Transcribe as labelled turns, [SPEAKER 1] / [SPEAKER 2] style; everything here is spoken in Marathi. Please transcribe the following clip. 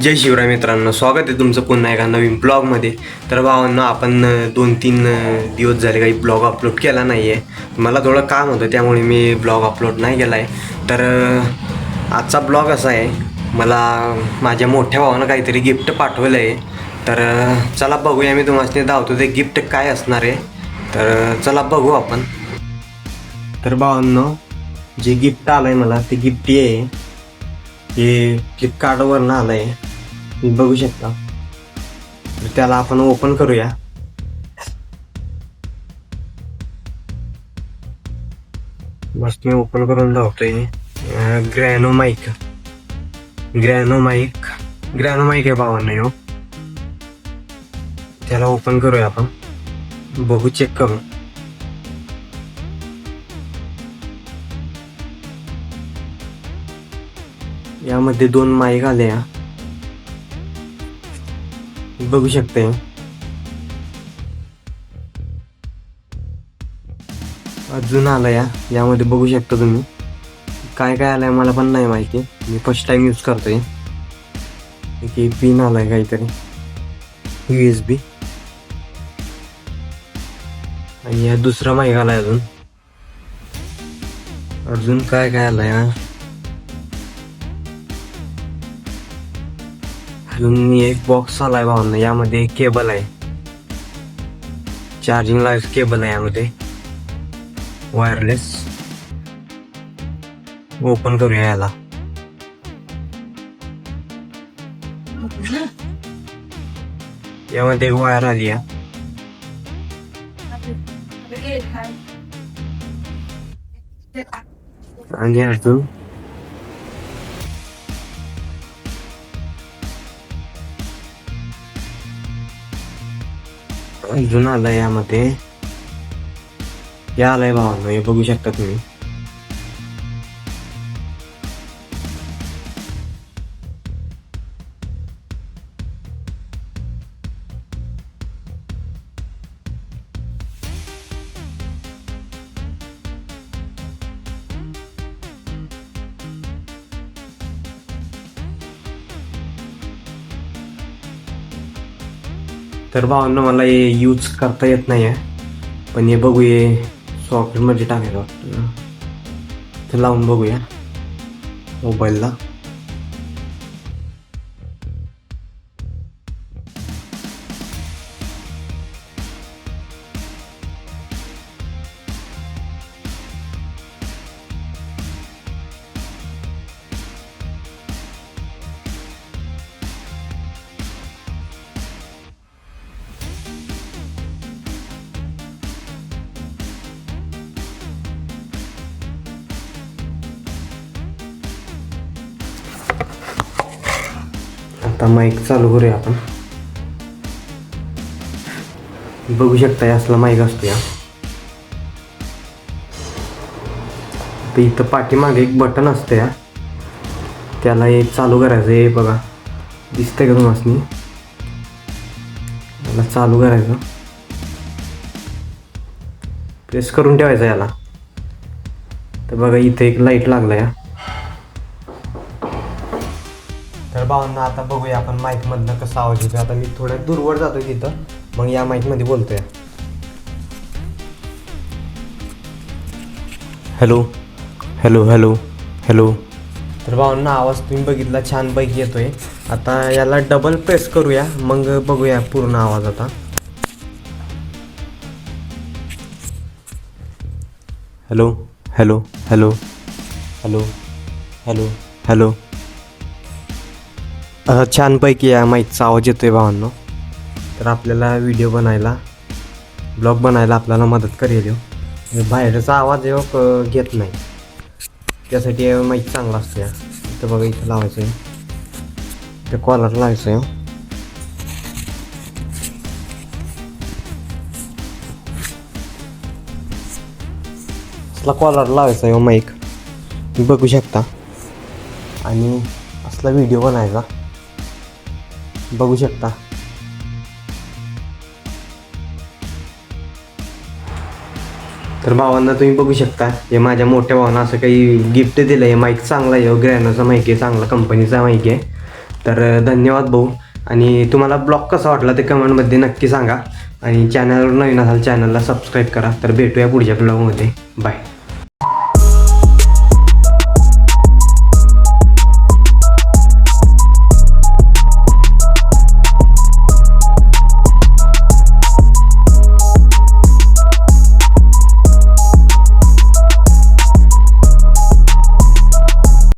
[SPEAKER 1] जय शिवराय मित्रांनो, स्वागत आहे तुमचं पुन्हा एका नवीन ब्लॉगमध्ये. तर भावांनो, आपण 2-3 दिवस झाले काही ब्लॉग अपलोड केला नाही आहे. मला थोडं काम होतं, त्यामुळे मी ब्लॉग अपलोड नाही केला आहे. तर आजचा ब्लॉग असा आहे, मला माझ्या मोठ्या भावानं काहीतरी गिफ्ट पाठवलं आहे. तर चला बघूया, मी तुम्हाला दाखवतो ते गिफ्ट काय असणार आहे. तर चला बघू आपण. तर भावांनो, जे गिफ्ट आलं आहे मला, ते गिफ्ट आहे हे फ्लिपकार्टवरनं आलं आहे, तुम्ही बघू शकता. तर त्याला आपण ओपन करूया. मस्त मी ओपन करून दाखवतोय. ग्रॅनोमाइक आहे भावांनो ह्यो. त्याला ओपन करूया आपण, बघू, चेक करू. यामध्ये 2 माईक आल्या, बघू शकते. अजून आलं यामध्ये बघू शकता तुम्ही. काय काय आलंय मला पण नाही माहिती, मी फर्स्ट टाइम यूज करतोय. एक पिन आलाय काहीतरी USB, आणि या दुसरा माईक आलाय. अजून काय काय आलंय. अजून एक बॉक्स आलाय भावांना, यामध्ये केबल आहे, चार्जिंग ला केबल आहे यामध्ये, वायरलेस. ओपन करूया याला. यामध्ये एक वायर आली आहे, आणि अजून आलंय यामध्ये. या आलंय भावांनो, हे बघू शकता तुम्ही. तर भावांनो, मला हे यूज करता येत नाही आहे, पण हे बघू, हे सॉकेटमध्ये टाकायचं वाटतं. तर लावून बघूया मोबाईलला. आता माईक चालू करूया आपण. बघू शकता, असला माईक असतो या. तर इथं पाठीमागे एक बटन असतं या, त्याला हे चालू करायचं. हे बघा, दिसतंय का तुम्हाला? त्याला चालू करायचं, प्रेस करून ठेवायचं याला. तर बघा, इथे एक लाईट लागला या. तर भावांना, आता बघूया आपण माईक मधनं कसा आवाज येतो. आता मी थोड्या दूरवर जातो तिथं, मग या माईक मध्ये बोलतोय. Hello hello hello hello. तर भावांना, आवाज तुम्ही बघितला, छान पैकी येतोय. आता याला डबल प्रेस करूया, मग बघूया पूर्ण आवाज. आता hello hello hello hello hello hello. छानपैकी या माईकचा आवाज येतोय भावांनो. तर आपल्याला व्हिडिओ बनायला, ब्लॉग बनायला आपल्याला मदत करेल. बाहेरचा आवाज घेत नाही, त्यासाठी माईक चांगला असतो. इथं बघा, इथं लावायचं आहे, ते कॉलर लावायचं आहे. असला कॉलर लावायचा आहे माईक, तुम्ही बघू शकता. आणि असला व्हिडिओ बनायचा, बघू शकता. तर भावांना तुम्ही बघू शकता, हे माझ्या मोठ्या भावांना असं काही गिफ्ट दिलं आहे. माईक चांगला आहे, ग्रॅनोचा माईक आहे, चांगला कंपनीचा माईक आहे. तर धन्यवाद भाऊ. आणि तुम्हाला ब्लॉग कसा वाटला ते कमेंटमध्ये नक्की सांगा. आणि चॅनलवर नवीन असाल चॅनलला सबस्क्राईब करा. तर भेटूया पुढच्या ब्लॉगमध्ये. बाय.